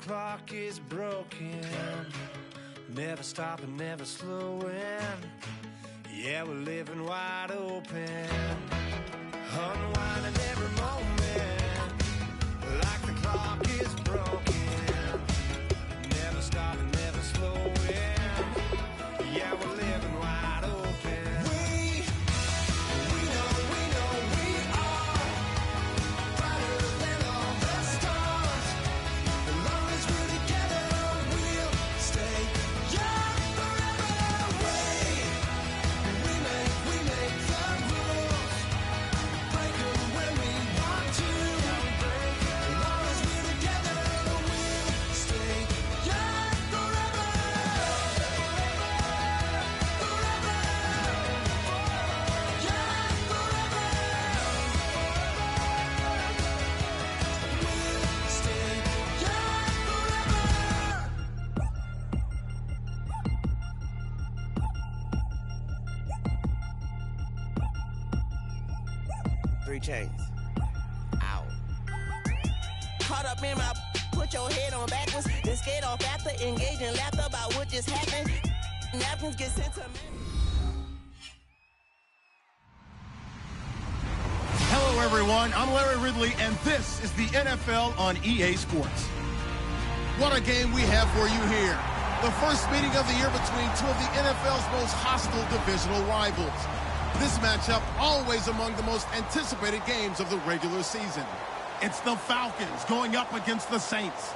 clock is broken, never stopping, never slowing. Yeah, we're living wide open, unwinding every moment, like the clock is broken, never stopping, never slowing. Yeah, we're living wide open. We know we are brighter than all the stars. As long as we're together, we'll stay young forever. We make the rules, break them when we want to. As long as we're together, we'll stay young forever. Three chains. Ow. Caught up in my, put your head on backwards, then skate off after, engage in laughter about what just happened. Napkins get sent to me. Hello, everyone. I'm Larry Ridley, and this is the NFL on EA Sports. What a game we have for you here. The first meeting of the year between two of the NFL's most hostile divisional rivals. This matchup always among the most anticipated games of the regular season. It's the Falcons going up against the Saints.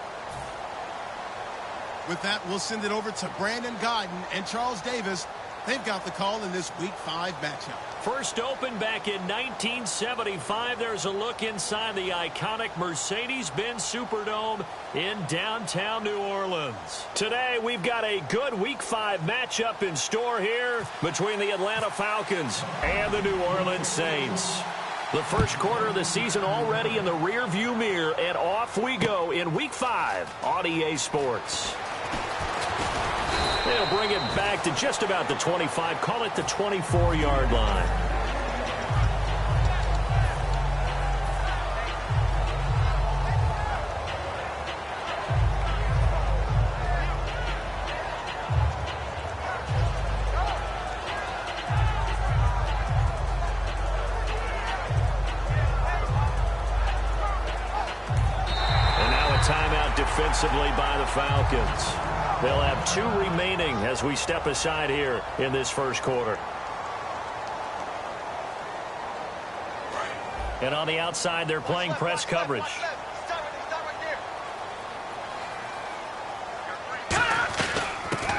With that, we'll send it over to Brandon Godden and Charles Davis. They've got the call in this Week 5 matchup. First opened back in 1975. There's a look inside the iconic Mercedes-Benz Superdome in downtown New Orleans. Today, we've got a good Week 5 matchup in store here between the Atlanta Falcons and the New Orleans Saints. The first quarter of the season already in the rear-view mirror, and off we go in Week 5 on EA Sports. They'll bring it back to just about the 25, call it the 24-yard line. And now a timeout defensively by the Falcons. They'll have 2 remaining as we step aside here in this first quarter. And on the outside, they're playing press coverage.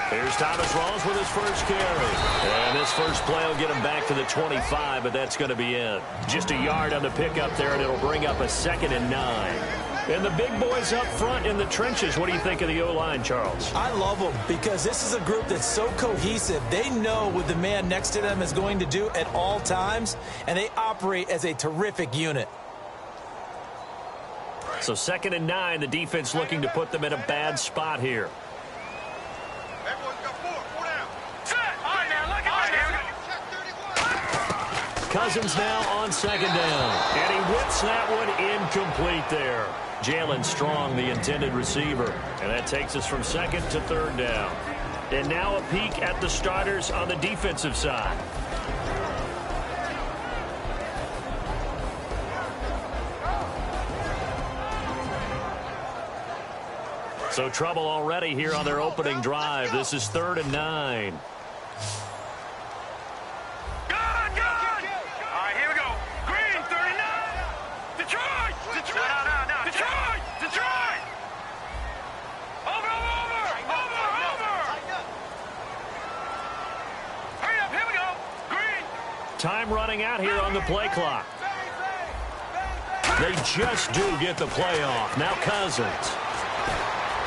Here's Thomas Rawls with his first carry. And this first play will get him back to the 25, but that's going to be it. Just a yard on the pickup there, and it'll bring up a 2nd and 9. And the big boys up front in the trenches. What do you think of the O-line, Charles? I love them because this is a group that's so cohesive. They know what the man next to them is going to do at all times, and they operate as a terrific unit. So 2nd and 9, the defense looking to put them in a bad spot here. Cousins now on 2nd down. And he whips that one incomplete there. Jalen Strong, the intended receiver. And that takes us from 2nd to 3rd down. And now a peek at the starters on the defensive side. So trouble already here on their opening drive. This is 3rd and 9. Time running out here on the play clock. They just do get the play off. Now Cousins.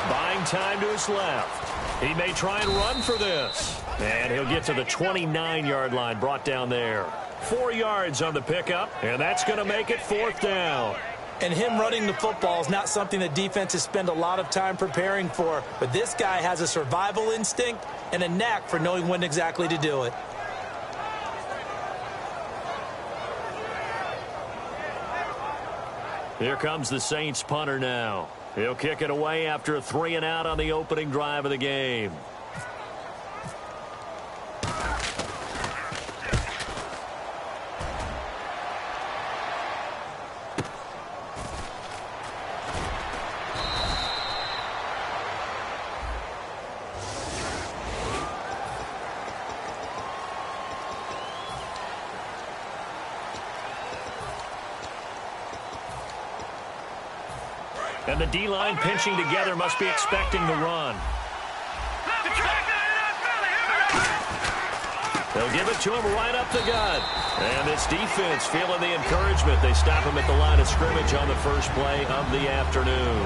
Buying time to his left. He may try and run for this. And he'll get to the 29-yard line, brought down there. 4 yards on the pickup, and that's going to make it 4th down. And him running the football is not something the defenses spend a lot of time preparing for. But this guy has a survival instinct and a knack for knowing when exactly to do it. Here comes the Saints punter now. He'll kick it away after a 3-and-out on the opening drive of the game. And the D-line pinching together must be expecting the run. They'll give it to him right up the gut. And this defense feeling the encouragement. They stop him at the line of scrimmage on the first play of the afternoon.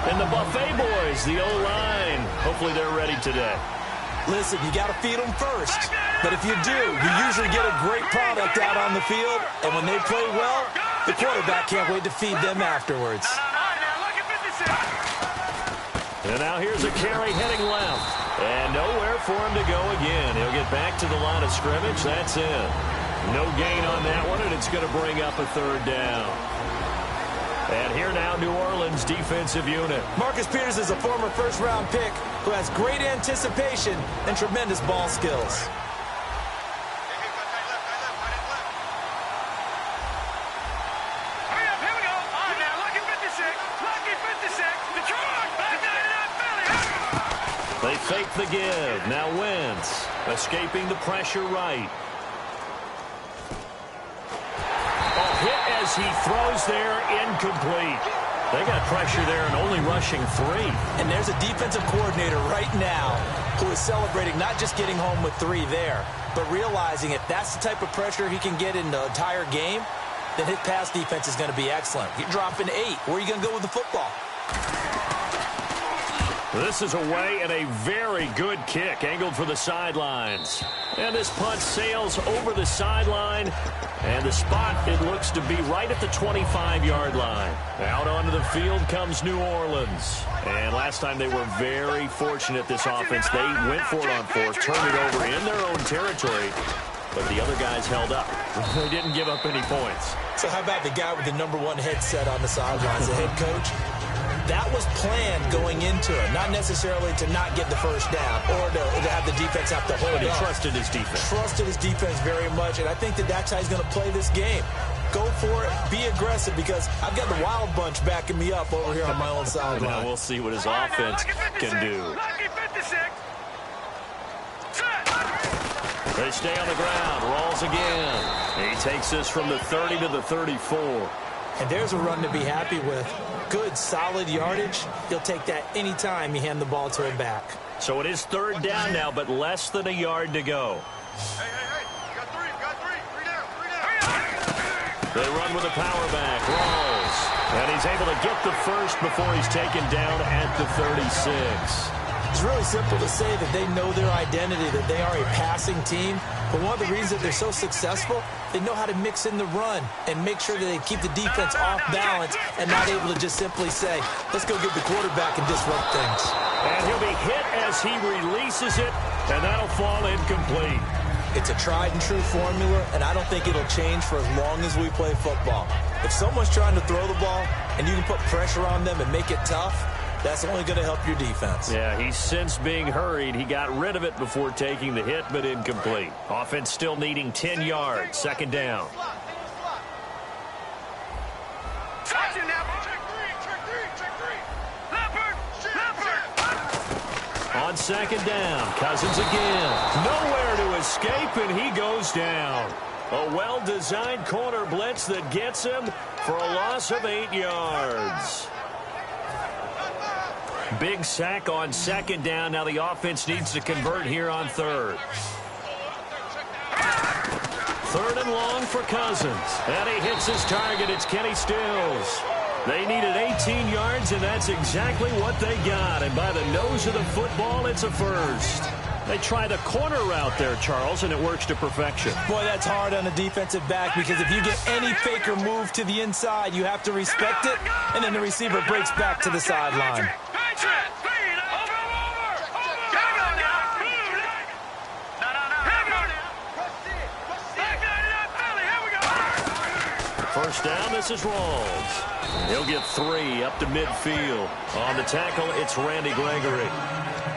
And the Buffet boys, the O-line, hopefully they're ready today. Listen, you got to feed them first. But if you do, you usually get a great product out on the field. And when they play well, the quarterback can't wait to feed them afterwards. And now here's a carry heading left. And nowhere for him to go again. He'll get back to the line of scrimmage. That's it. No gain on that one, and it's going to bring up a third down. And here now, New Orleans defensive unit. Marcus Peters is a former first-round pick who has great anticipation and tremendous ball skills. They fake the give. Now Wentz escaping the pressure right. Oh, hit as he throws there, incomplete. They got pressure there and only rushing 3. And there's a defensive coordinator right now who is celebrating not just getting home with 3 there, but realizing if that's the type of pressure he can get in the entire game, then his pass defense is going to be excellent. You're dropping 8. Where are you going to go with the football? This is away and a very good kick angled for the sidelines. And this punt sails over the sideline. And the spot, it looks to be right at the 25-yard line. Out onto the field comes New Orleans. And last time they were very fortunate, this offense. They went for it on 4th, turned it over in their own territory. But the other guys held up. They didn't give up any points. So how about the guy with the #1 headset on the sidelines, the head coach? That was planned going into it, not necessarily to not get the first down or to have the defense have to hold He up. trusted his defense. Trusted his defense very much, and I think that that's how he's going to play this game. Go for it, be aggressive, because I've got the Wild Bunch backing me up over here on my own sideline. Now we'll see what his offense can do. They stay on the ground, rolls again. He takes this from the 30 to the 34. And there's a run to be happy with. Good, solid yardage. He'll take that any time you hand the ball to him back. So it is 3rd down now, but less than a yard to go. Hey, you got 3, Three down. They run with a power back, rolls. And he's able to get the first before he's taken down at the 36. It's really simple to say that they know their identity, that they are a passing team. But one of the reasons that they're so successful, they know how to mix in the run and make sure that they keep the defense off balance and not able to just simply say, let's go get the quarterback and disrupt things. And he'll be hit as he releases it, and that'll fall incomplete. It's a tried and true formula, and I don't think it'll change for as long as we play football. If someone's trying to throw the ball and you can put pressure on them and make it tough, that's only going to help your defense. Yeah, he's since being hurried. He got rid of it before taking the hit, but incomplete. Offense still needing 10 yards. 2nd down. On 2nd down, Cousins again. Nowhere to escape, and he goes down. A well-designed corner blitz that gets him for a loss of 8 yards. Big sack on 2nd down. Now the offense needs to convert here on 3rd. 3rd and long for Cousins. And he hits his target. It's Kenny Stills. They needed 18 yards, and that's exactly what they got. And by the nose of the football, it's a first. They try the corner route there, Charles, and it works to perfection. Boy, that's hard on a defensive back, because if you get any fake or move to the inside, you have to respect it, and then the receiver breaks back to the sideline. first down, this is Rawls. He'll get 3 up to midfield. On the tackle, it's Randy Gregory.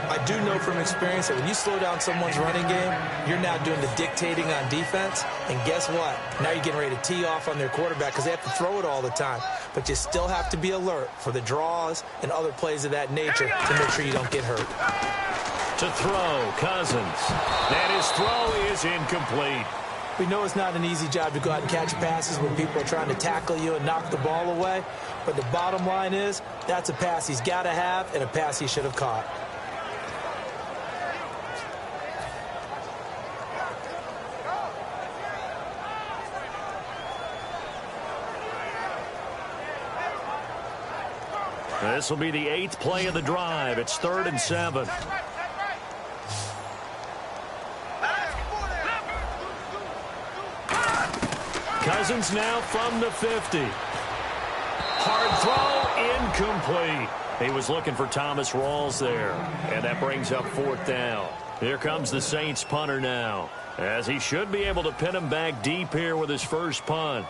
I do know from experience that when you slow down someone's running game, you're now doing the dictating on defense. And guess what? Now you're getting ready to tee off on their quarterback because they have to throw it all the time. But you still have to be alert for the draws and other plays of that nature to make sure you don't get hurt. To throw, Cousins. And his throw is incomplete. We know it's not an easy job to go out and catch passes when people are trying to tackle you and knock the ball away. But the bottom line is that's a pass he's got to have and a pass he should have caught. This will be the 8th play of the drive. It's 3rd and 7. Cousins now from the 50. Hard throw, incomplete. He was looking for Thomas Rawls there. And that brings up 4th down. Here comes the Saints punter now, as he should be able to pin him back deep here with his first punt.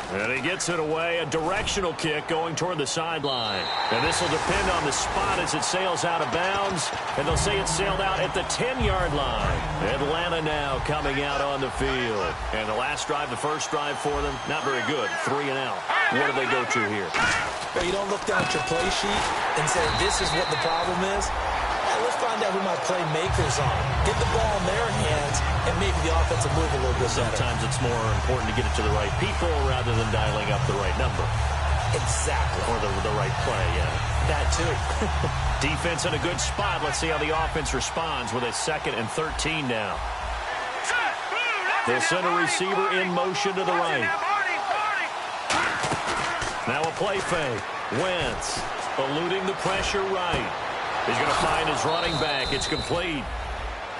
And he gets it away, a directional kick going toward the sideline. And this will depend on the spot as it sails out of bounds. And they'll say it sailed out at the 10-yard line. Atlanta now coming out on the field. And the last drive, the first drive for them, not very good. 3 and out. What do they go to here? Well, you don't look down at your play sheet and say, this is what the problem is. Let's find out who my playmakers are. Get the ball in their hands and maybe the offense will move a little bit better. Sometimes it's more important to get it to the right people rather than dialing up the right number. Exactly. Or the right play, yeah. That too. Defense in a good spot. Let's see how the offense responds with a 2nd and 13 now. They'll send a receiver in motion to the right. Now a play fake. Wentz eluding the pressure right. He's going to find his running back. It's complete.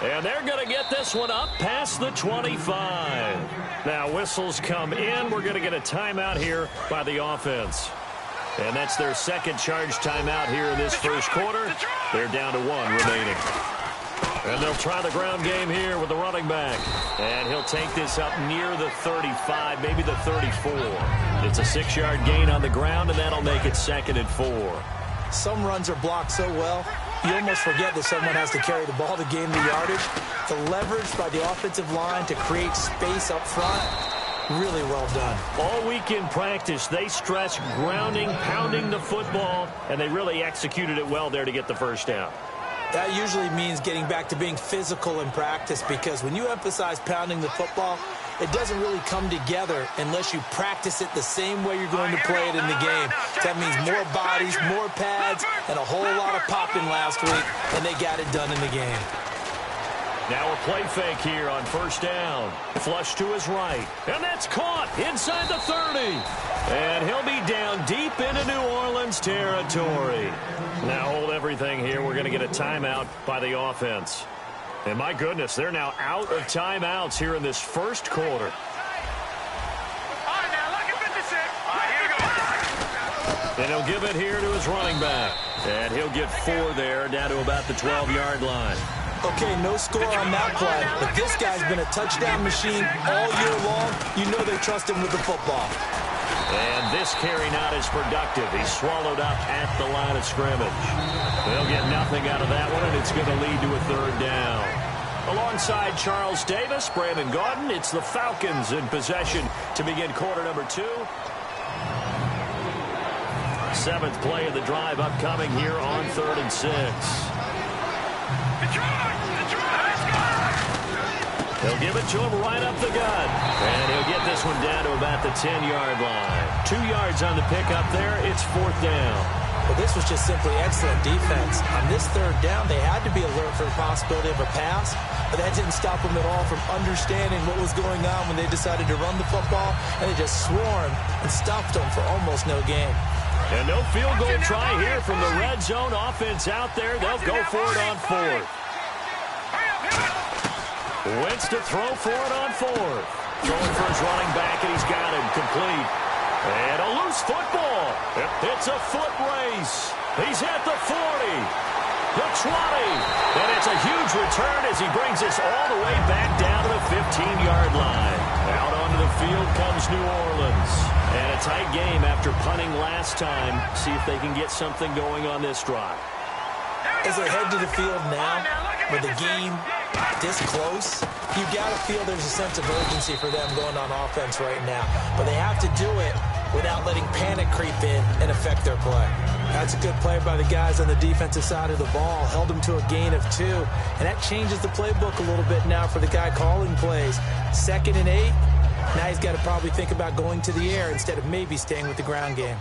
And they're going to get this one up past the 25. Now whistles come in. We're going to get a timeout here by the offense. And that's their 2nd charge timeout here in this first quarter. They're down to 1 remaining. And they'll try the ground game here with the running back. And he'll take this up near the 35, maybe the 34. It's a 6-yard gain on the ground, and that'll make it 2nd and 4. Some runs are blocked so well, you almost forget that someone has to carry the ball to gain the yardage. The leverage by the offensive line to create space up front, really well done. All week in practice, they stress grounding, pounding the football, and they really executed it well there to get the first down. That usually means getting back to being physical in practice, because when you emphasize pounding the football, it doesn't really come together unless you practice it the same way you're going to play it in the game. That means more bodies, more pads, and a whole lot of popping last week, and they got it done in the game. Now a play fake here on first down. Flush to his right. And that's caught inside the 30. And he'll be down deep into New Orleans territory. Now hold everything here. We're going to get a timeout by the offense. And my goodness, they're now out of timeouts here in this first quarter. And he'll give it here to his running back. And he'll get 4 there, down to about the 12-yard line. Okay, no score on that play, but this guy's been a touchdown machine all year long. You know they trust him with the football. And this carry not as productive. He's swallowed up at the line of scrimmage. They'll get nothing out of that one, and it's going to lead to a 3rd down. Alongside Charles Davis, Brandon Gaudin, it's the Falcons in possession to begin quarter number 2. 7th play of the drive upcoming here on 3rd and 6. He'll give it to him right up the gut. And he'll get this one down to about the 10-yard line. 2 yards on the pickup there. It's 4th down. Well, this was just simply excellent defense. On this 3rd down, they had to be alert for the possibility of a pass, but that didn't stop them at all from understanding what was going on when they decided to run the football, and they just swarmed and stopped them for almost no gain. And no field goal try here from the red zone offense out there. They'll go for it on 4th. Wentz to throw for it on 4th. Throwing for his running back, and he's got him complete. And a loose football. It's a foot race. He's at the 40, the 20. And it's a huge return as he brings this all the way back down to the 15-yard line. Now onto the field comes New Orleans. And a tight game after punting last time. See if they can get something going on this drive. As they head to the field now, with the game this close, you got to feel there's a sense of urgency for them going on offense right now. But they have to do it without letting panic creep in and affect their play. That's a good play by the guys on the defensive side of the ball. Held them to a gain of 2. And that changes the playbook a little bit now for the guy calling plays. 2nd and 8. Now he's got to probably think about going to the air instead of maybe staying with the ground game.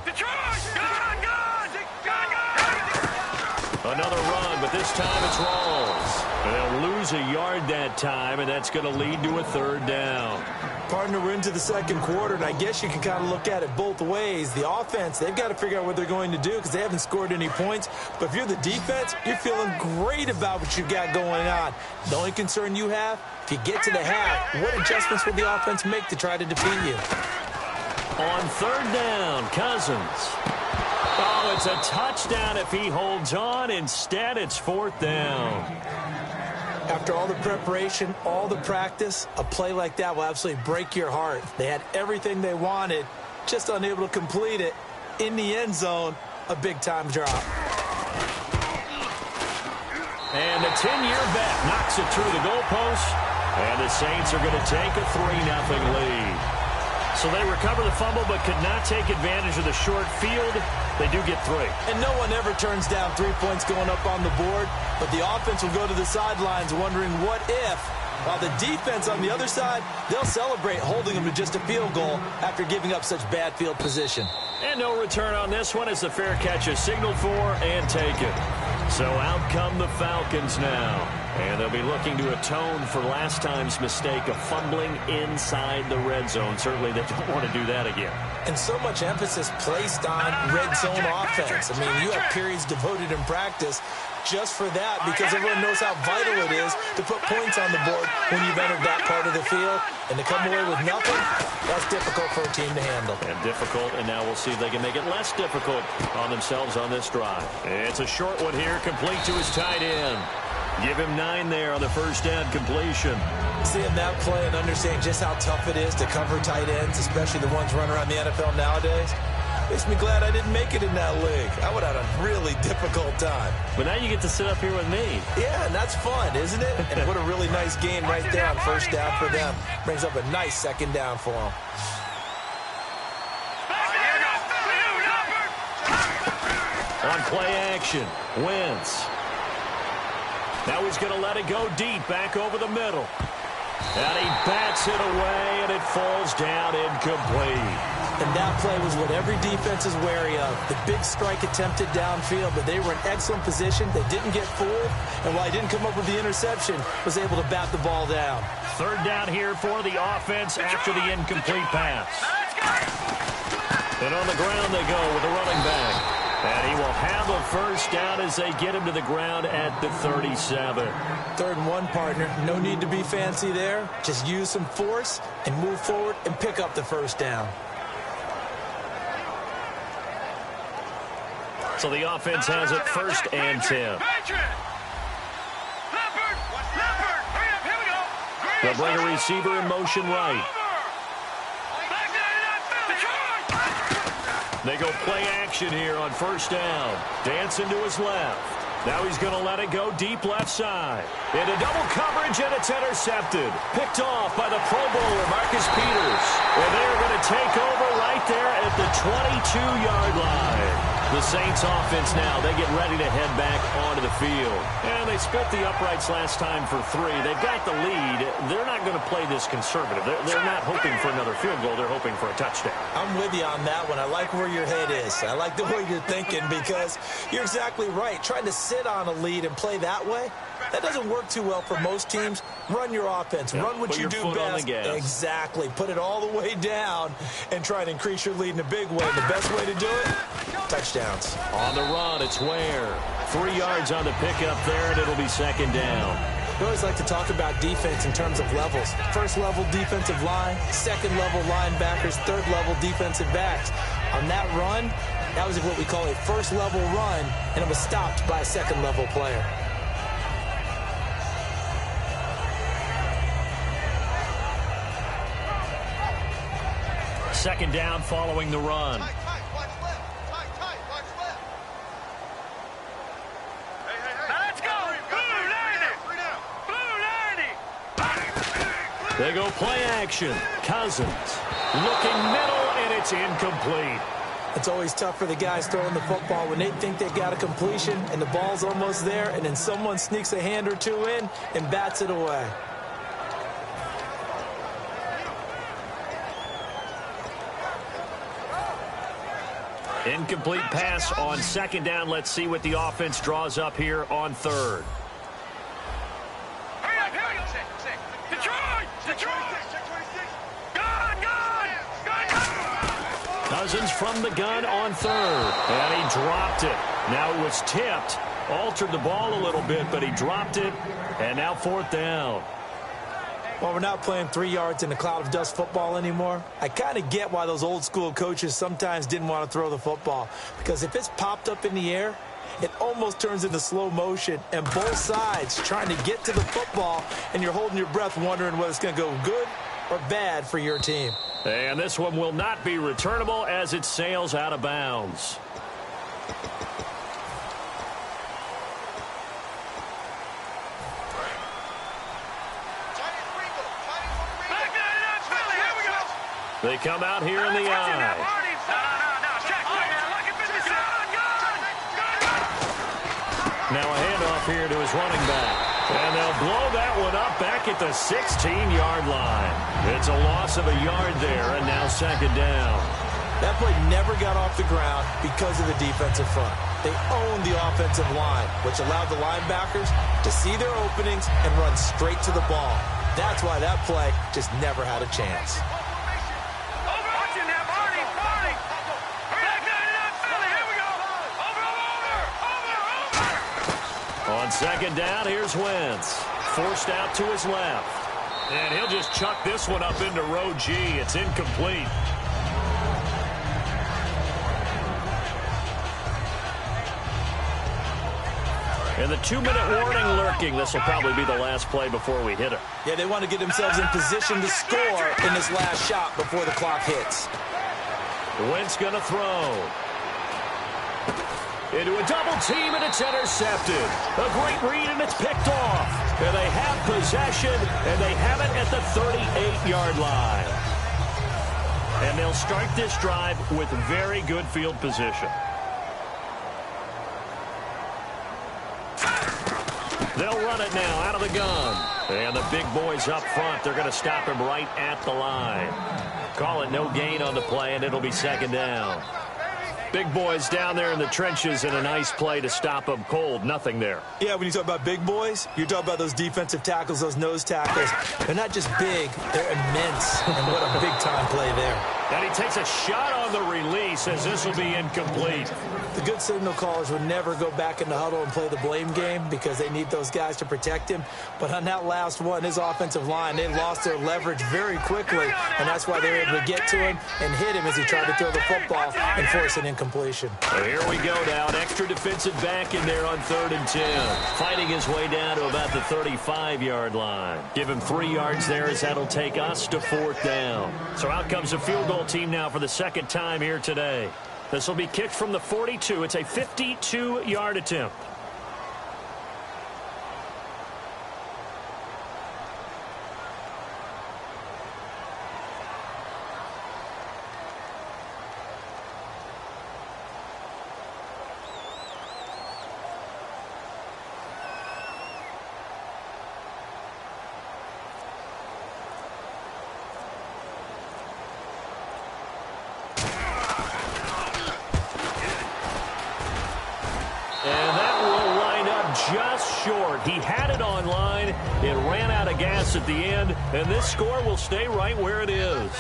Another run, but this time it's Rawls. They'll lose a yard that time, and that's going to lead to a 3rd down. Partner, we're into the 2nd quarter, and I guess you can kind of look at it both ways. The offense, they've got to figure out what they're going to do because they haven't scored any points. But if you're the defense, you're feeling great about what you got going on. The only concern you have, if you get to the half, what adjustments will the offense make to try to defeat you? On 3rd down, Cousins. Oh, it's a touchdown if he holds on. Instead, it's 4th down. After all the preparation, all the practice, a play like that will absolutely break your heart. They had everything they wanted, just unable to complete it. In the end zone, a big-time drop. And the 10-year bet knocks it through the goalpost, and the Saints are going to take a 3-0 lead. So they recover the fumble but could not take advantage of the short field. They do get 3. And no one ever turns down 3 points going up on the board, but the offense will go to the sidelines wondering what if, while the defense on the other side, they'll celebrate holding them to just a field goal after giving up such bad field position. And no return on this one as the fair catch is signaled for and taken. So out come the Falcons now. And they'll be looking to atone for last time's mistake of fumbling inside the red zone. Certainly they don't want to do that again. And so much emphasis placed on red zone offense. I mean, you have periods devoted in practice just for that because everyone knows how vital it is to put points on the board when you've entered that part of the field. And to come away with nothing, that's difficult for a team to handle. And difficult, and now we'll see if they can make it less difficult on themselves on this drive. It's a short one here, complete to his tight end. Give him 9 there on the first down completion. Seeing that play and understanding just how tough it is to cover tight ends, especially the ones running around the NFL nowadays, makes me glad I didn't make it in that league. I would have had a really difficult time. But now you get to sit up here with me. Yeah, and that's fun, isn't it? And what a really nice game right there on first down for them. Brings up a nice 2nd down for them. On play action, Wentz. Now he's going to let it go deep, back over the middle. And he bats it away, and it falls down incomplete. And that play was what every defense is wary of. The big strike attempted downfield, but they were in excellent position. They didn't get fooled, and while he didn't come up with the interception, was able to bat the ball down. 3rd down here for the offense after the incomplete pass. And on the ground they go with the running back. And he will have a first down as they get him to the ground at the 37. 3rd and 1, partner. No need to be fancy there. Just use some force and move forward and pick up the first down. So the offense has it 1st and 10. They'll bring a receiver in motion right. They go play action here on first down. Dancing to his left. Now he's going to let it go deep left side. Into double coverage, and it's intercepted. Picked off by the Pro Bowler, Marcus Peters. And they're going to take over right there at the 22-yard line. The Saints offense now, they get ready to head back onto the field. And they split the uprights last time for 3. They've got the lead. They're not going to play this conservative. They're not hoping for another field goal. They're hoping for a touchdown. I'm with you on that one. I like where your head is. I like the way you're thinking because you're exactly right. Trying to sit on a lead and play that way, that doesn't work too well for most teams. Run your offense. Yep. Run what you do best. Exactly. Put it all the way down and try and increase your lead in a big way. The best way to do it, touchdowns. On the run, it's Ware. 3 yards on the pickup there, and it'll be 2nd down. We always like to talk about defense in terms of levels. 1st level defensive line, 2nd level linebackers, 3rd level defensive backs. On that run, that was what we call a 1st level run, and it was stopped by a 2nd level player. second down following the run. They go play action. Cousins looking middle, and it's incomplete. It's always tough for the guys throwing the football when they think they've got a completion and the ball's almost there, and then someone sneaks a hand or two in and bats it away. Incomplete pass on second down. Let's see what the offense draws up here on third. Cousins from the gun on third, and he dropped it. Now it was tipped, altered the ball a little bit, but he dropped it, and now fourth down. Well, we're not playing 3 yards in a cloud of dust football anymore. I kind of get why those old school coaches sometimes didn't want to throw the football, because if it's popped up in the air, it almost turns into slow motion, and both sides trying to get to the football, and you're holding your breath wondering whether it's going to go good or bad for your team. And this one will not be returnable as it sails out of bounds. They come out here in the eye. Now a handoff here to his running back. And they'll blow that one up back at the 16-yard line. It's a loss of a yard there, and now second down. That play never got off the ground because of the defensive front. They owned the offensive line, which allowed the linebackers to see their openings and run straight to the ball. That's why that play just never had a chance. On second down, here's Wentz. Forced out to his left. And he'll just chuck this one up into row G. It's incomplete. And the 2-minute warning lurking. This will probably be the last play before we hit it. Yeah, they want to get themselves in position to score in this last shot before the clock hits. Wentz going to throw. Into a double team, and it's intercepted. A great read, and it's picked off. And they have possession, and they have it at the 38-yard line. And they'll start this drive with very good field position. They'll run it now out of the gun. And the big boys up front, they're going to stop him right at the line. Call it no gain on the play, and it'll be second down. Big boys down there in the trenches, and a nice play to stop them cold. Nothing there. Yeah, when you talk about big boys, you're talking about those defensive tackles, those nose tackles. They're not just big, they're immense. And what a big-time play there. And he takes a shot on the release as this will be incomplete. The good signal callers would never go back in the huddle and play the blame game because they need those guys to protect him. But on that last one, his offensive line, they lost their leverage very quickly, and that's why they were able to get to him and hit him as he tried to throw the football and force an incompletion. Well, here we go now. An extra defensive back in there on 3rd and 10. Fighting his way down to about the 35-yard line. Give him 3 yards there as that'll take us to 4th down. So out comes the field goal team now for the second time here today. This will be kicked from the 42. It's a 52-yard attempt. Just short. He had it on line. It ran out of gas at the end, and this score will stay right where it is.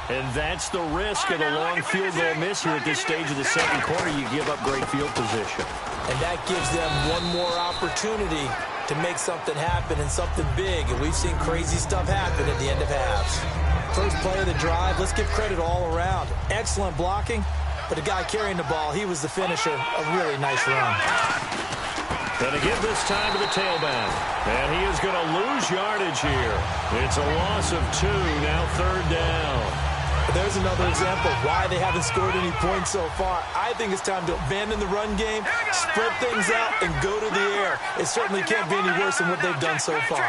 And that's the risk of the long field goal miss here at this stage of the second quarter. You give up great field position. And that gives them one more opportunity to make something happen and something big. And we've seen crazy stuff happen at the end of halves. First play of the drive, let's give credit all around. Excellent blocking, but the guy carrying the ball, he was the finisher. A really nice run. And to give this time to the tailback. And he is going to lose yardage here. It's a loss of 2, now 3rd down. There's another example of why they haven't scored any points so far. I think it's time to abandon the run game, spread things out, and go to the air. It certainly can't be any worse than what they've done so far.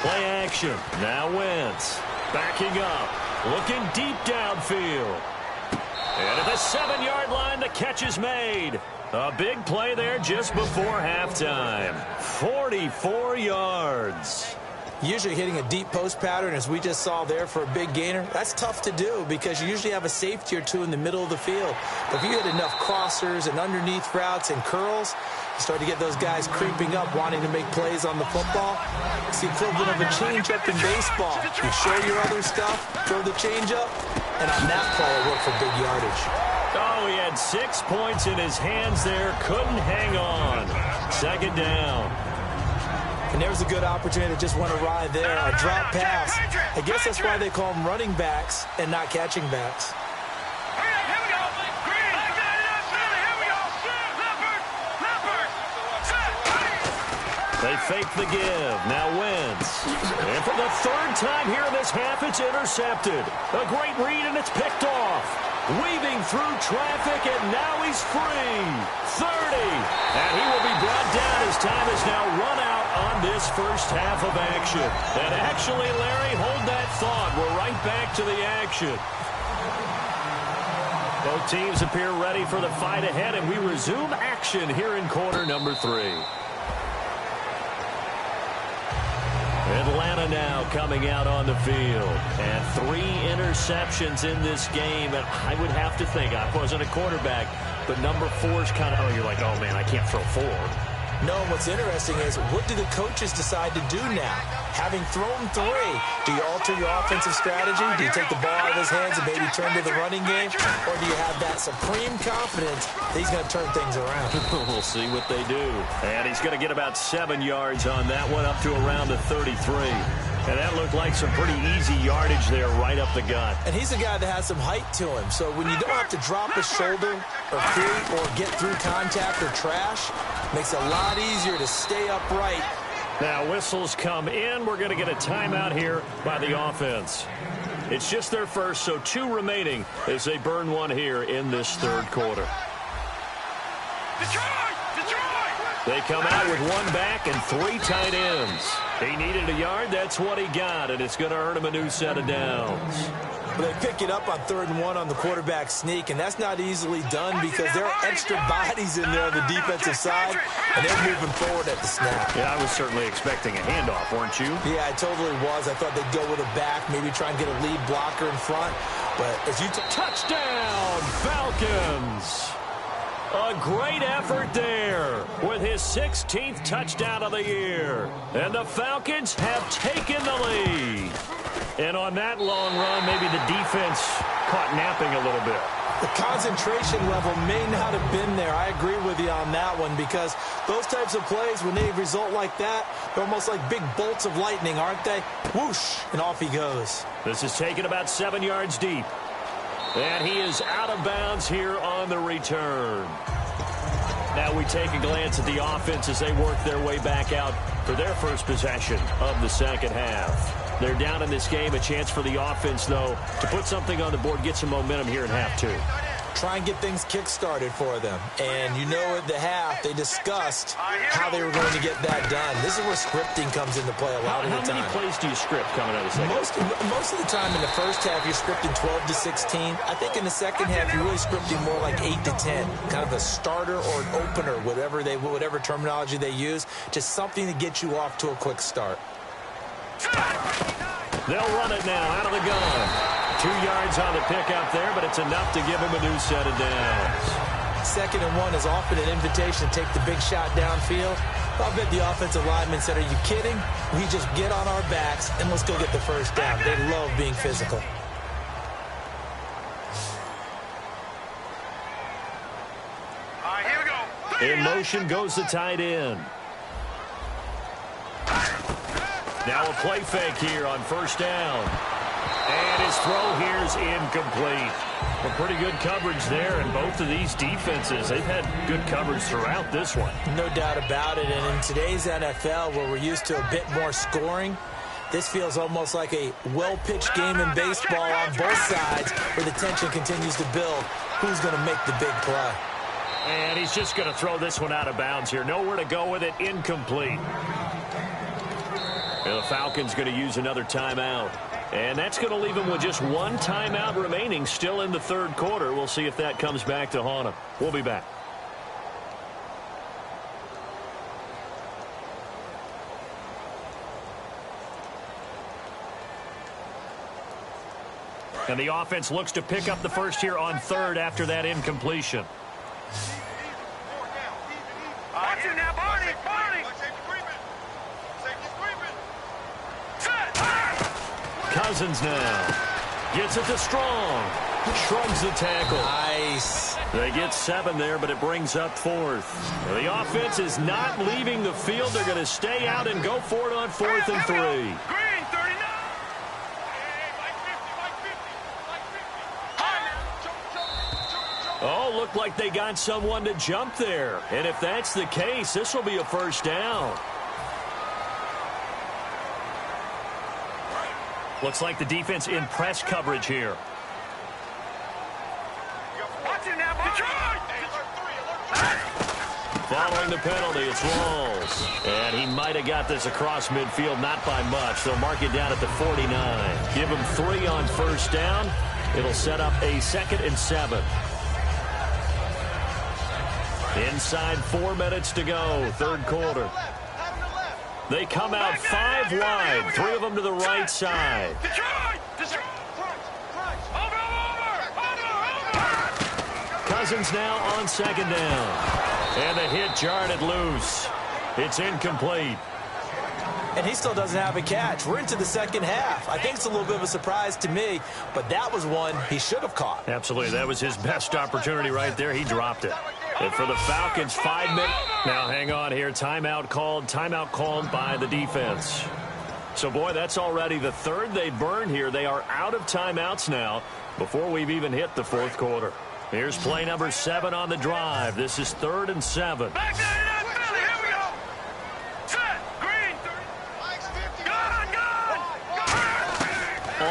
Play action. Now Wentz. Backing up. Looking deep downfield. And at the 7-yard line, the catch is made. A big play there just before halftime. 44 yards. Usually hitting a deep post pattern, as we just saw there for a big gainer, that's tough to do because you usually have a safety or two in the middle of the field. But if you hit enough crossers and underneath routes and curls, you start to get those guys creeping up, wanting to make plays on the football. It's the equivalent of a changeup in baseball. You show your other stuff, throw the changeup, and on that play, it worked for big yardage. Oh, he had 6 points in his hands there. Couldn't hang on. Second down. And there's a good opportunity to just want to ride there. A drop pass. I guess that's why they call them running backs and not catching backs. They fake the give. Now Wentz. And for the third time here in this half, it's intercepted. A great read, and it's picked off. Weaving through traffic, and now he's free. 30. And he will be brought down as time is now run out on this first half of action. And actually, Larry, hold that thought. We're right back to the action. Both teams appear ready for the fight ahead, and we resume action here in quarter number 3. Atlanta now coming out on the field. And 3 interceptions in this game. And I would have to think, I wasn't a quarterback, but number 4 is kind of, oh, you're like, oh, man, I can't throw 4. No, what's interesting is, what do the coaches decide to do now? Having thrown 3, do you alter your offensive strategy? Do you take the ball out of his hands and maybe turn to the running game? Or do you have that supreme confidence that he's going to turn things around? We'll see what they do. And he's going to get about 7 yards on that one, up to around the 33. And that looked like some pretty easy yardage there right up the gut. And he's a guy that has some height to him. So when you don't have to drop a shoulder or creep or get through contact or trash, makes it a lot easier to stay upright. Now whistles come in. We're going to get a timeout here by the offense. It's just their first, so 2 remaining as they burn one here in this third quarter. They come out with 1 back and 3 tight ends. He needed a yard. That's what he got, and it's going to earn him a new set of downs. They pick it up on 3rd and 1 on the quarterback sneak, and that's not easily done because there are extra bodies in there on the defensive side, and they're moving forward at the snap. Yeah, I was certainly expecting a handoff, weren't you? Yeah, I totally was. I thought they'd go with a back, maybe try and get a lead blocker in front. But as you touchdown, Falcons! A great effort there with his 16th touchdown of the year. And the Falcons have taken the lead. And on that long run, maybe the defense caught napping a little bit. The concentration level may not have been there. I agree with you on that one because those types of plays, when they result like that, they're almost like big bolts of lightning, aren't they? Whoosh, and off he goes. This is taken about 7 yards deep. And he is out of bounds here on the return. Now we take a glance at the offense as they work their way back out for their first possession of the second half. They're down in this game. A chance for the offense, though, to put something on the board, get some momentum here in half 2. Try and get things kick-started for them. And you know at the half, they discussed how they were going to get that done. This is where scripting comes into play a lot of the time. How many plays do you script coming out of the second? Most of the time in the first half, you're scripting 12 to 16. I think in the second half, you're really scripting more like 8 to 10. Kind of a starter or an opener, whatever terminology they use. Just something to get you off to a quick start. They'll run it now out of the gun. 2 yards on the pickup there, but it's enough to give him a new set of downs. 2nd and 1 is often an invitation to take the big shot downfield. I bet the offensive lineman said, are you kidding? We just get on our backs and let's go get the first down. They love being physical. All right, here we go. In motion goes the tight end. Now a play fake here on first down. And his throw here is incomplete. Well, pretty good coverage there, and both of these defenses, they've had good coverage throughout this one. No doubt about it, and in today's NFL, where we're used to a bit more scoring, This feels almost like a well-pitched game in baseball on both sides where the tension continues to build. Who's going to make the big play? And he's just going to throw this one out of bounds here. Nowhere to go with it. Incomplete. And the Falcons going to use another timeout. And that's going to leave him with just one timeout remaining still in the third quarter. We'll see if that comes back to haunt him. We'll be back. And the offense looks to pick up the first here on third after that incompletion. Watch it now, Barney! Cousins now gets it to Strong. Shrugs the tackle. Nice. They get 7 there, but it brings up fourth. The offense is not leaving the field. They're going to stay out and go for it on 4th and 3. Green, 39! Oh, looked like they got someone to jump there. And if that's the case, this will be a first down. Looks like the defense in press coverage here. Watch it now, Detroit! Following the penalty, it's Rawls. And he might have got this across midfield, not by much. They'll mark it down at the 49. Give him 3 on first down. It'll set up a 2nd and 7. Inside 4 minutes to go, third quarter. They come out 5 wide, 3 of them to the right side. Detroit! Over! Cousins now on 2nd down. And the hit jarred loose. It's incomplete. And he still doesn't have a catch. We're into the second half. I think it's a little bit of a surprise to me, but that was one he should have caught. Absolutely. That was his best opportunity right there. He dropped it. And for the Falcons, 5 minutes. Now, hang on here. Timeout called by the defense. So, boy, that's already the third they burned here. They are out of timeouts now before we've even hit the fourth quarter. Here's play number 7 on the drive. This is 3rd and 7. Back there, Philly, here we go! Set! Green! Gone!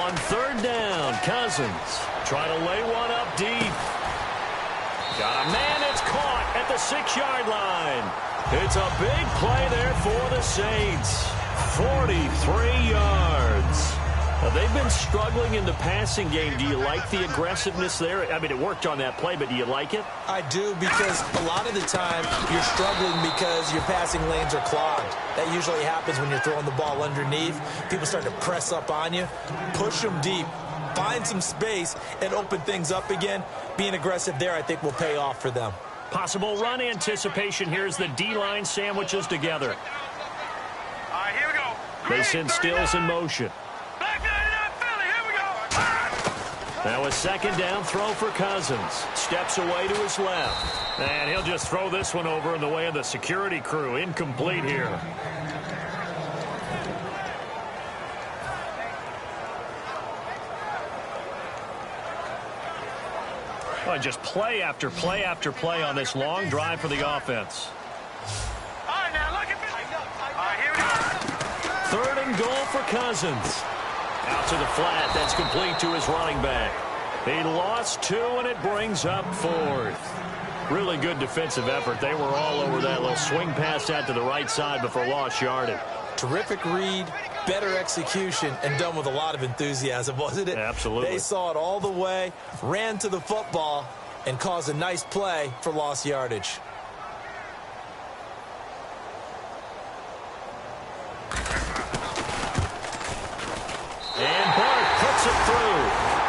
On 3rd down, Cousins trying to lay one up deep. Got a man that's caught at the 6-yard line. It's a big play there for the Saints. 43 yards. Now, they've been struggling in the passing game. Do you like the aggressiveness there? I mean, it worked on that play, but do you like it? I do, because a lot of the time you're struggling because your passing lanes are clogged. That usually happens when you're throwing the ball underneath. People start to press up on you. Push them deep. Find some space and open things up again. Being aggressive there, I think, will pay off for them. Possible run anticipation. Here's the D-line sandwiches together. All right, here we go. Green, They send Stills in motion. Back there, Philly, here we go. Now a 2nd down throw for Cousins. Steps away to his left. And he'll just throw this one over in the way of the security crew. Incomplete here. Well, just play after play after play on this long drive for the offense. All right, now look at this. All right, here we go. 3rd and goal for Cousins. Out to the flat. That's complete to his running back. He lost 2, and it brings up 4th. Really good defensive effort. They were all over that little swing pass out to the right side before lost yardage. Terrific read, better execution, and done with a lot of enthusiasm, wasn't it? Absolutely. They saw it all the way, ran to the football, and caused a nice play for lost yardage. And Bart puts it through.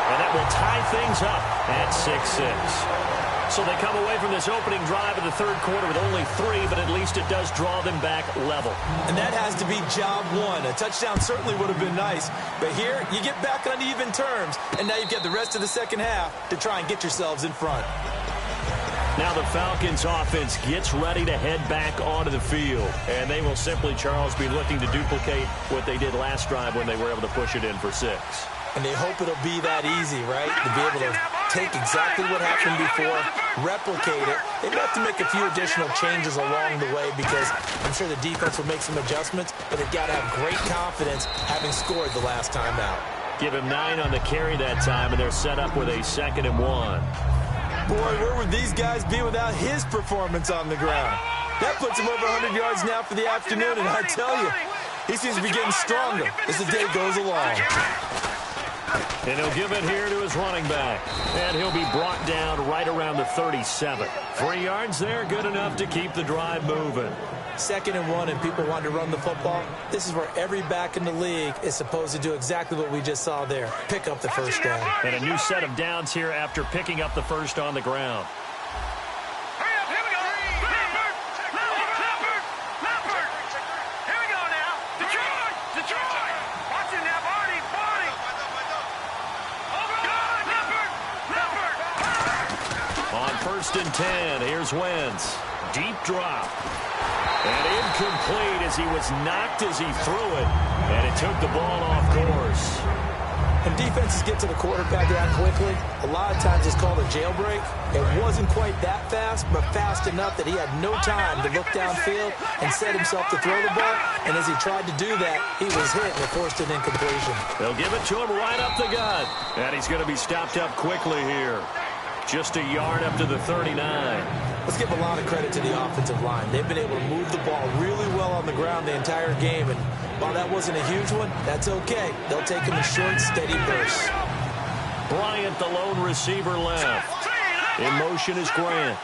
And that will tie things up at 6-6. So they come away from this opening drive of the third quarter with only 3, but at least it does draw them back level. And that has to be job 1. A touchdown certainly would have been nice. But here, you get back on even terms. And now you've got the rest of the second half to try and get yourselves in front. Now the Falcons offense gets ready to head back onto the field. And they will simply, Charles, be looking to duplicate what they did last drive when they were able to push it in for 6. And they hope it'll be that easy, right? To be able to take exactly what happened before, replicate it. They may have to make a few additional changes along the way because I'm sure the defense will make some adjustments, but they've got to have great confidence having scored the last time out. Give him 9 on the carry that time, and they're set up with a 2nd and 1. Boy, where would these guys be without his performance on the ground? That puts him over 100 yards now for the afternoon, and I tell you, he seems to be getting stronger as the day goes along. And he'll give it here to his running back. And he'll be brought down right around the 37. 3 yards there, good enough to keep the drive moving. 2nd and 1, and people want to run the football. This is where every back in the league is supposed to do exactly what we just saw there. Pick up the first down. And a new set of downs here after picking up the first on the ground. On 1st and 10, here's Wentz. Deep drop. And incomplete as he was knocked as he threw it. And it took the ball off course. When defenses get to the quarterback that quickly, a lot of times it's called a jailbreak. It wasn't quite that fast, but fast enough that he had no time to look downfield and set himself to throw the ball. And as he tried to do that, he was hit and it forced an incompletion. They'll give it to him right up the gut. And he's going to be stopped up quickly here. Just a yard up to the 39. Let's give a lot of credit to the offensive line. They've been able to move the ball really well on the ground the entire game. And while that wasn't a huge one, that's okay. They'll take him in short, steady bursts. Bryant, the lone receiver, left. In motion is Grant.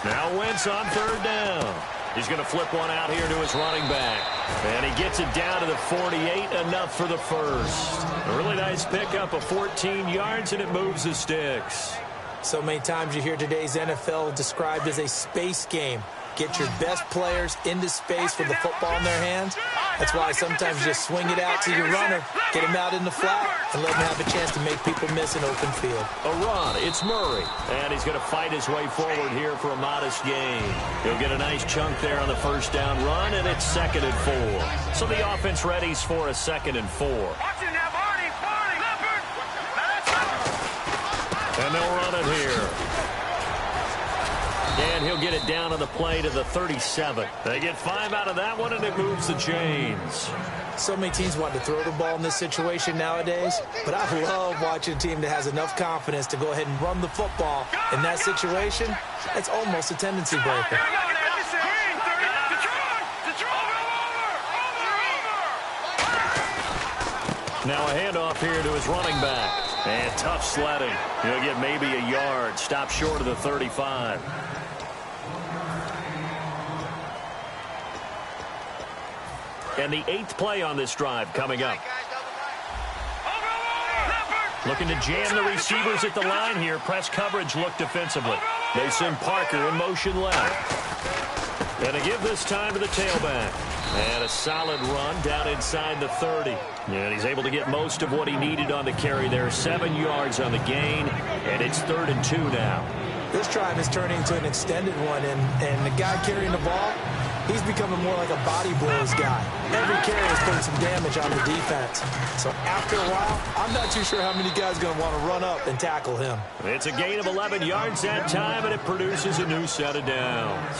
Now Wentz on 3rd down. He's going to flip one out here to his running back. And he gets it down to the 48, enough for the first. A really nice pickup of 14 yards, and it moves the sticks. So many times you hear today's NFL described as a space game. Get your best players into space with the football in their hands. That's why sometimes you just swing it out to your runner, get him out in the flat, and let him have a chance to make people miss an open field. A run, it's Murray. And he's going to fight his way forward here for a modest gain. He'll get a nice chunk there on the 1st down run, and it's 2nd and 4. So the offense readies for a 2nd and 4. And they'll run it here. And he'll get it down on the play to the 37. They get 5 out of that one, and it moves the chains. So many teams want to throw the ball in this situation nowadays, but I love watching a team that has enough confidence to go ahead and run the football. In that situation, it's almost a tendency breaker. Now a handoff here to his running back. And tough sledding. He'll get maybe a yard. Stop short of the 35. And the 8th play on this drive coming up. Looking to jam the receivers at the line here. Press coverage look defensively. They send Parker in motion left. And a give this time to the tailback. And a solid run down inside the 30. And he's able to get most of what he needed on the carry there. 7 yards on the gain. And it's 3rd and 2 now. This drive is turning into an extended one. And the guy carrying the ball, he's becoming more like a body blows guy. Every carry is putting some damage on the defense. So after a while, I'm not too sure how many guys are going to want to run up and tackle him. It's a gain of 11 yards that time, and it produces a new set of downs.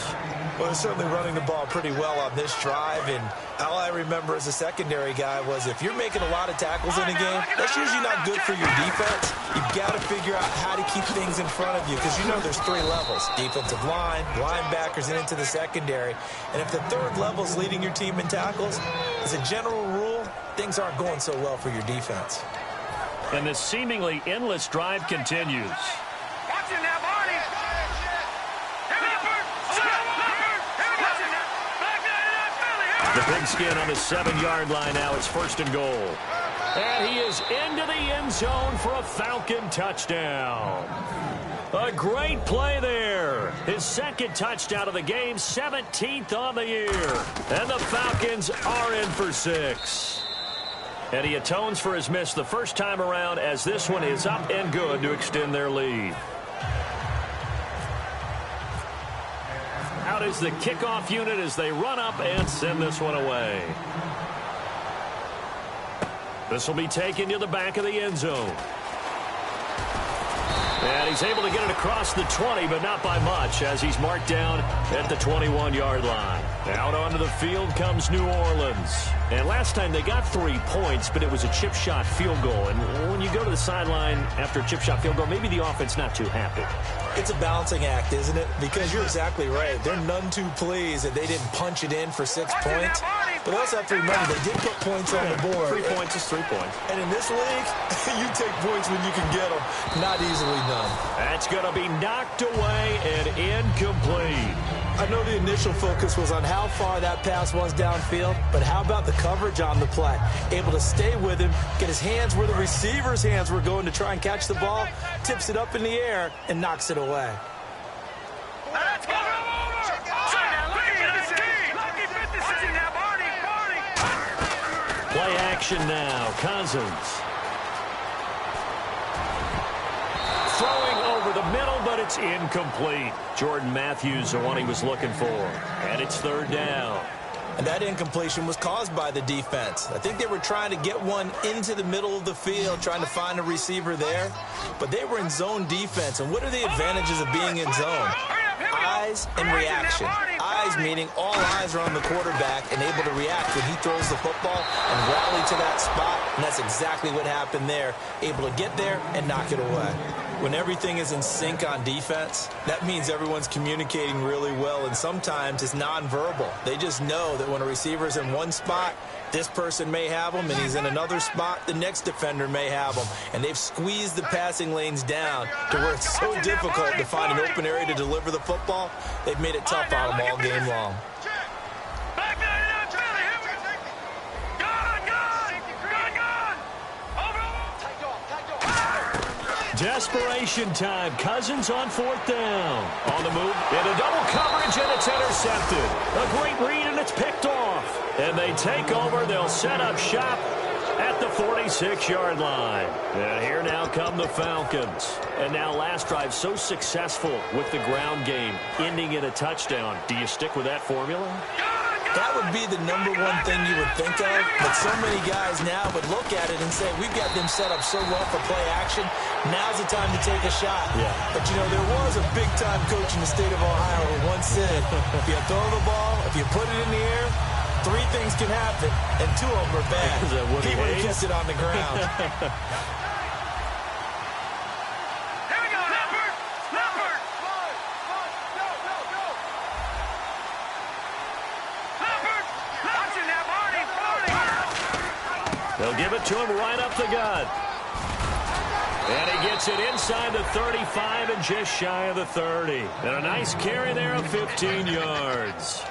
Well, they're certainly running the ball pretty well on this drive, and all I remember as a secondary guy was if you're making a lot of tackles in a game, that's usually not good for your defense. You've got to figure out how to keep things in front of you because you know there's 3 levels, defensive line, linebackers, and into the secondary. And if the 3rd level is leading your team in tackles, as a general rule, things aren't going so well for your defense. And this seemingly endless drive continues. The pigskin on the 7-yard line now. It's 1st and goal. And he is into the end zone for a Falcon touchdown. A great play there. His 2nd touchdown of the game, 17th on the year. And the Falcons are in for 6. And he atones for his miss the first time around as this one is up and good to extend their lead. Out is the kickoff unit as they run up and send this one away. This will be taken to the back of the end zone. And he's able to get it across the 20, but not by much, as he's marked down at the 21-yard line. Out onto the field comes New Orleans. And last time they got 3 points, but it was a chip shot field goal. And when you go to the sideline after a chip shot field goal, maybe the offense not too happy. It's a balancing act, isn't it? Because you're exactly right. They're none too pleased that they didn't punch it in for 6 points. But they also have to remember they did put points on the board. 3 points is 3 points. And in this league, you take points when you can get them. Not easily done. That's going to be knocked away and incomplete. I know the initial focus was on how far that pass was downfield, but how about the coverage on the play? Able to stay with him, get his hands where the receiver's hands were going to try and catch the ball, tips it up in the air, and knocks it away. Let's go. Play action now. Cousins. Throwing over the middle, but it's incomplete. Jordan Matthews, the one he was looking for. And it's 3rd down. And that incompletion was caused by the defense. I think they were trying to get one into the middle of the field, trying to find a receiver there. But they were in zone defense. And what are the advantages of being in zone? Eyes and reaction. Eyes meaning all eyes are on the quarterback and able to react when he throws the football and rally to that spot. And that's exactly what happened there. Able to get there and knock it away. When everything is in sync on defense, that means everyone's communicating really well, and sometimes it's nonverbal. They just know that when a receiver's in one spot, this person may have him, and he's in another spot, the next defender may have him. And they've squeezed the passing lanes down to where it's so difficult to find an open area to deliver the football. They've made it tough on them all game long. Desperation time. Cousins on 4th down. On the move. Into double coverage, and it's intercepted. A great read, and it's picked off. And they take over. They'll set up shop at the 46-yard line. And here now come the Falcons. And now last drive so successful with the ground game, ending in a touchdown. Do you stick with that formula? That would be the #1 thing you would think of, but so many guys now would look at it and say, we've got them set up so well for play action, now's the time to take a shot. Yeah. But, you know, there was a big-time coach in the state of Ohio who once said, if you throw the ball, if you put it in the air, 3 things can happen, and 2 of them are bad. He would have kept it on the ground. They'll give it to him right up the gut. And he gets it inside the 35 and just shy of the 30. And a nice carry there of 15 yards.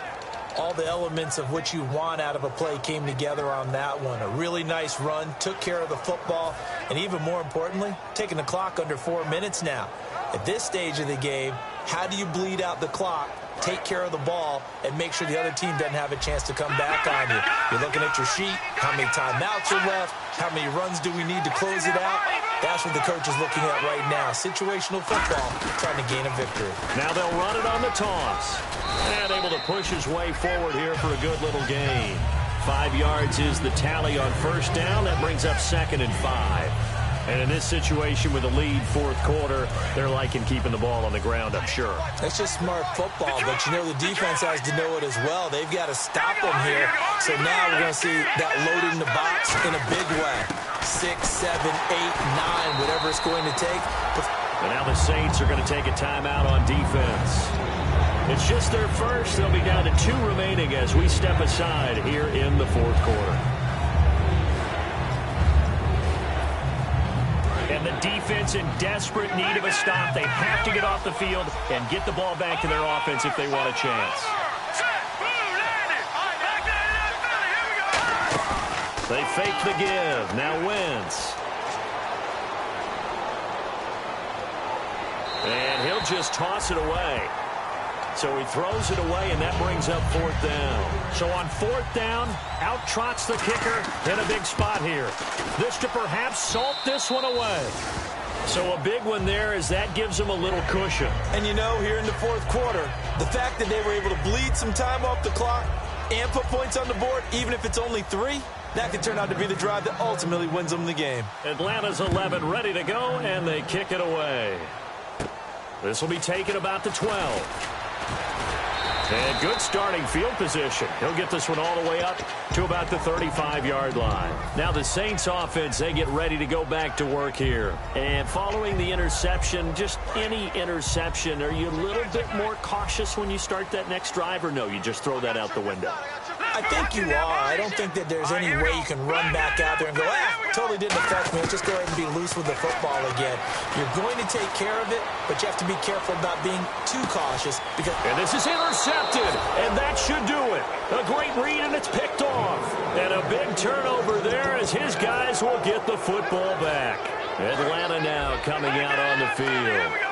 All the elements of what you want out of a play came together on that one. A really nice run, took care of the football, and even more importantly, taking the clock under 4 minutes now. At this stage of the game, how do you bleed out the clock, take care of the ball, and make sure the other team doesn't have a chance to come back on you? You're looking at your sheet, how many timeouts are left, how many runs do we need to close it out? That's what the coach is looking at right now. Situational football, trying to gain a victory. Now they'll run it on the toss. And able to push his way forward here for a good little gain. 5 yards is the tally on 1st down. That brings up 2nd and 5. And in this situation with a lead 4th quarter, they're liking keeping the ball on the ground, I'm sure. That's just smart football, but you know the defense has to know it as well. They've got to stop them here. So now we're going to see that loading the box in a big way. 6, 7, 8, 9, whatever it's going to take. And now the Saints are going to take a timeout on defense. It's just their first. They'll be down to 2 remaining as we step aside here in the 4th quarter. And the defense in desperate need of a stop. They have to get off the field and get the ball back to their offense if they want a chance. They fake the give. Now Wentz. And he'll just toss it away. So he throws it away, and that brings up 4th down. So on 4th down, out trots the kicker in a big spot here. This to perhaps salt this one away. So a big one there as that gives them a little cushion. And you know, here in the 4th quarter, the fact that they were able to bleed some time off the clock and put points on the board, even if it's only 3, that could turn out to be the drive that ultimately wins them the game. Atlanta's 11 ready to go, and they kick it away. This will be taken about the 12. And good starting field position. He'll get this one all the way up to about the 35-yard line. Now the Saints offense, they get ready to go back to work here. And following the interception, just any interception, are you a little bit more cautious when you start that next drive, or no, you just throw that out the window? I think you are. I don't think that there's any way you can run back out there and go, totally didn't affect me. Let's just go ahead and be loose with the football again. You're going to take care of it, but you have to be careful about being too cautious. And this is intercepted, and that should do it. A great read, and it's picked off. And a big turnover there as his guys will get the football back. Atlanta now coming out on the field.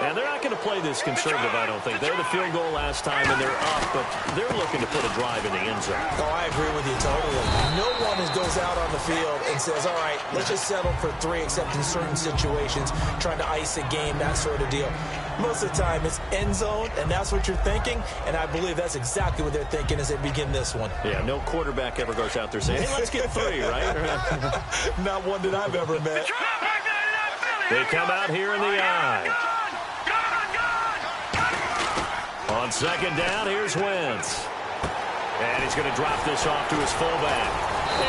And they're not going to play this conservative, I don't think. They're the field goal last time, and they're up, but they're looking to put a drive in the end zone. Oh, I agree with you totally. No one goes out on the field and says, all right, let's just settle for 3, except in certain situations, trying to ice a game, that sort of deal. Most of the time, it's end zone, and that's what you're thinking, and I believe that's exactly what they're thinking as they begin this one. Yeah, no quarterback ever goes out there saying, hey, let's get 3, right? Not one that I've ever met. They come out here in the eye. On second down, here's Wentz. And he's going to drop this off to his fullback.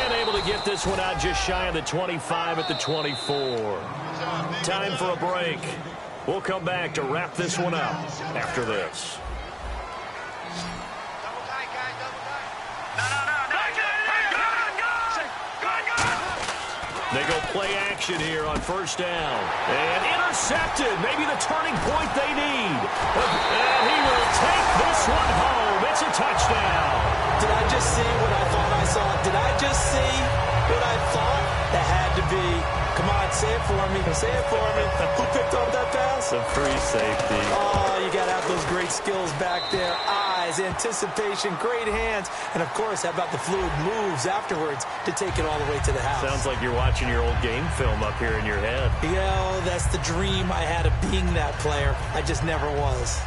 And able to get this one out just shy of the 25 at the 24. Time for a break. We'll come back to wrap this one up after this. They go play action here on first down. And intercepted. Maybe the turning point they need. And he will take this one home. It's a touchdown. Did I just see what I thought I saw? Did I just see what I thought? That had to be. Come on, say it for me. Say it for me. Who picked up that pass? The free safety. Oh, you got to have those great skills back there. Eyes, anticipation, great hands. And, of course, how about the fluid moves afterwards to take it all the way to the house? Sounds like you're watching your old game film up here in your head. Yeah, that's the dream I had of being that player. I just never was.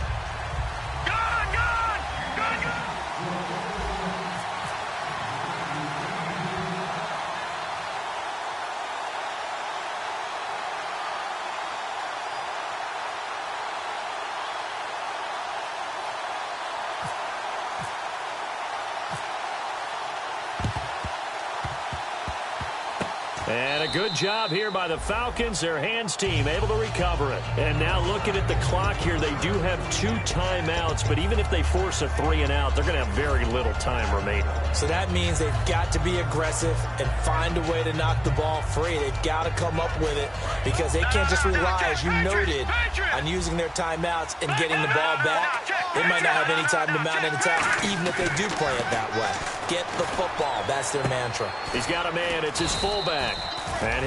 And a good job here by the Falcons. Their hands team able to recover it. And now looking at the clock here, they do have 2 timeouts, but even if they force a 3 and out, they're going to have very little time remaining. So that means they've got to be aggressive and find a way to knock the ball free. They've got to come up with it because they can't just rely, as you noted, on using their timeouts and getting the ball back. They might not have any time to mount an attack, even if they do play it that way. Get the football. That's their mantra. He's got a man. It's his fullback. And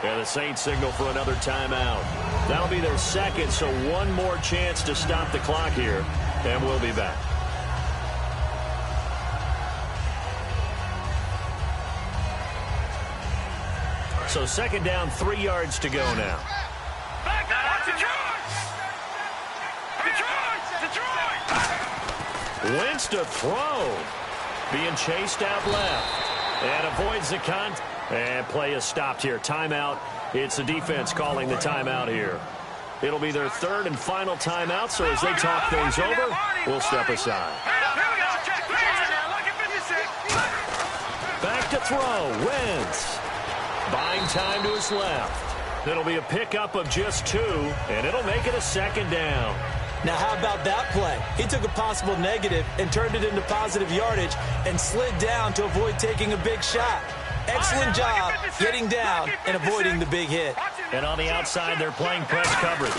the Saints signal for another timeout. That'll be their second, so one more chance to stop the clock here, and we'll be back. So second down, 3 yards to go now. Wentz to throw. Being chased out left. And avoids the contact. And play is stopped here. Timeout. It's the defense calling the timeout here. It'll be their third and final timeout, so as they talk things over, we'll step aside. Back to throw. Wentz. Buying time to his left. It'll be a pickup of just 2, and it'll make it a second down. Now, how about that play? He took a possible negative and turned it into positive yardage and slid down to avoid taking a big shot. Excellent job getting down and avoiding the big hit. And on the outside, they're playing press coverage.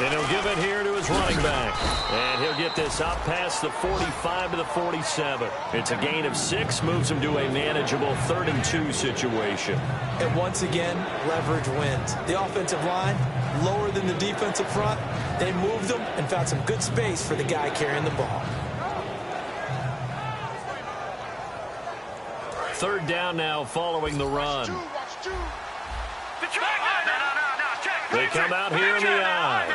And he'll give it here to his running back. And he'll get this up past the 45 to the 47. It's a gain of 6, moves him to a manageable 3rd and 2 situation. And once again, leverage wins. The offensive line, lower than the defensive front. They moved them and found some good space for the guy carrying the ball. 3rd down now following the run. They come out here in the eye.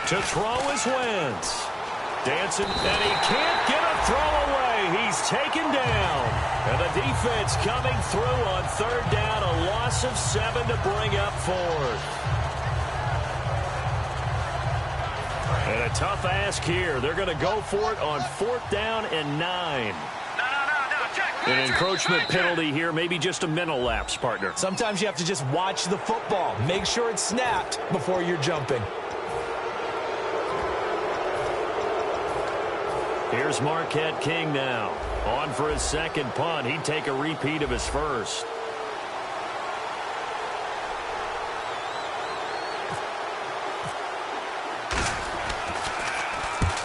To throw is Wentz. Dancing, and he can't get a throw away. He's taken down. And the defense coming through on third down, a loss of 7 to bring up fourth. And a tough ask here. They're going to go for it on 4th down and 9. An encroachment penalty here, maybe just a mental lapse, partner. Sometimes you have to just watch the football. Make sure it's snapped before you're jumping. Here's Marquette King now. On for his second punt. He'd take a repeat of his first.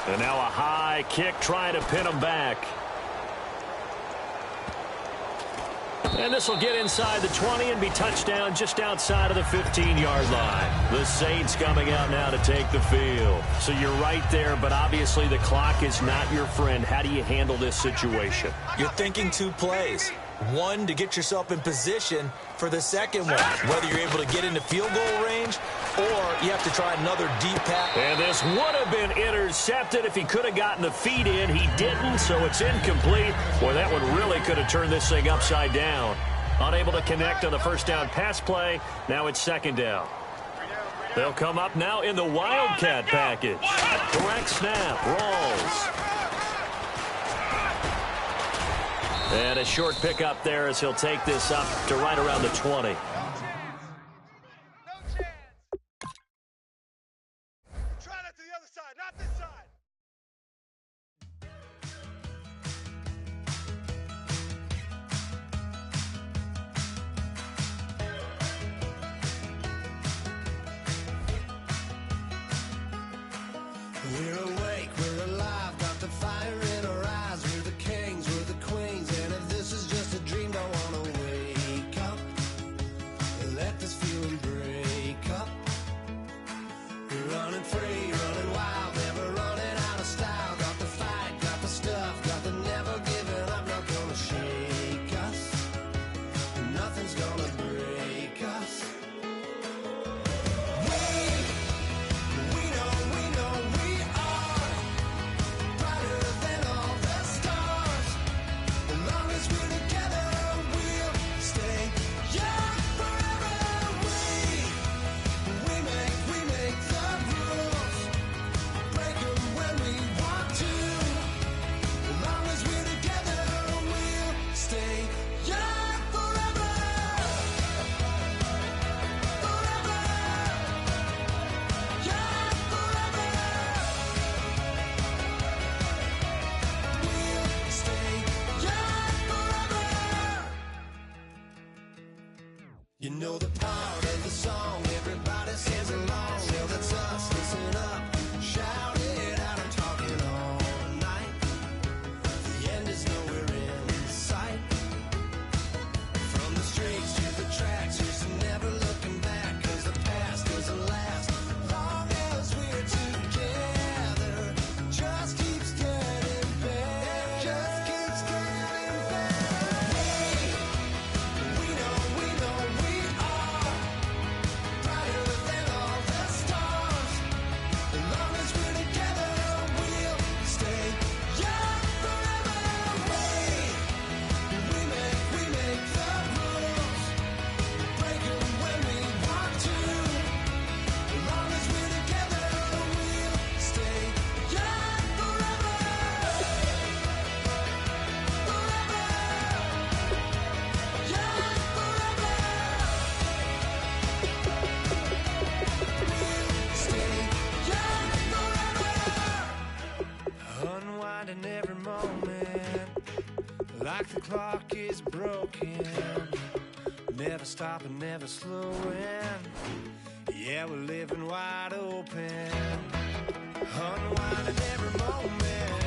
And now a high kick trying to pin him back. And this will get inside the 20 and be touchdown just outside of the 15-yard line. The Saints coming out now to take the field. So you're right there, but obviously the clock is not your friend. How do you handle this situation? You're thinking 2 plays. One, to get yourself in position for the second one, whether you're able to get into field goal range or you have to try another deep pass. And this would have been intercepted if he could have gotten the feet in. He didn't, so it's incomplete. Boy, that one really could have turned this thing upside down. Unable to connect on the first down pass play. Now it's second down. They'll come up now in the Wildcat package. Correct snap. Rolls. And a short pickup there as he'll take this up to right around the 20. We're awake, we're alive, got the fire in our eyes. We're the kings, we're the queens, and if this is just a dream, don't wanna wake up. Let this feeling break up. We're running free, running wild, never running out of style. Got the fight, got the stuff, got the never giving up. Not gonna shake us, nothing's gonna break us. You know the part of the song, everybody sings along. Well, that's us, listen up, shout it out, I'm talking all night. The end is nowhere in sight. From the streets to the tracks, here's to never looking back. Cause the past doesn't last, long as we're together. Just keeps getting better, just keeps getting better. We know we are brighter than all the stars. As long as we're together, we'll stay young forever. We make the rules, break them when we want to. As long as we're together, we'll stay young forever. Unwinding every moment, like the clock is broken. Never stopping, never slowing. Yeah, we're living wide open. Unwinding every moment,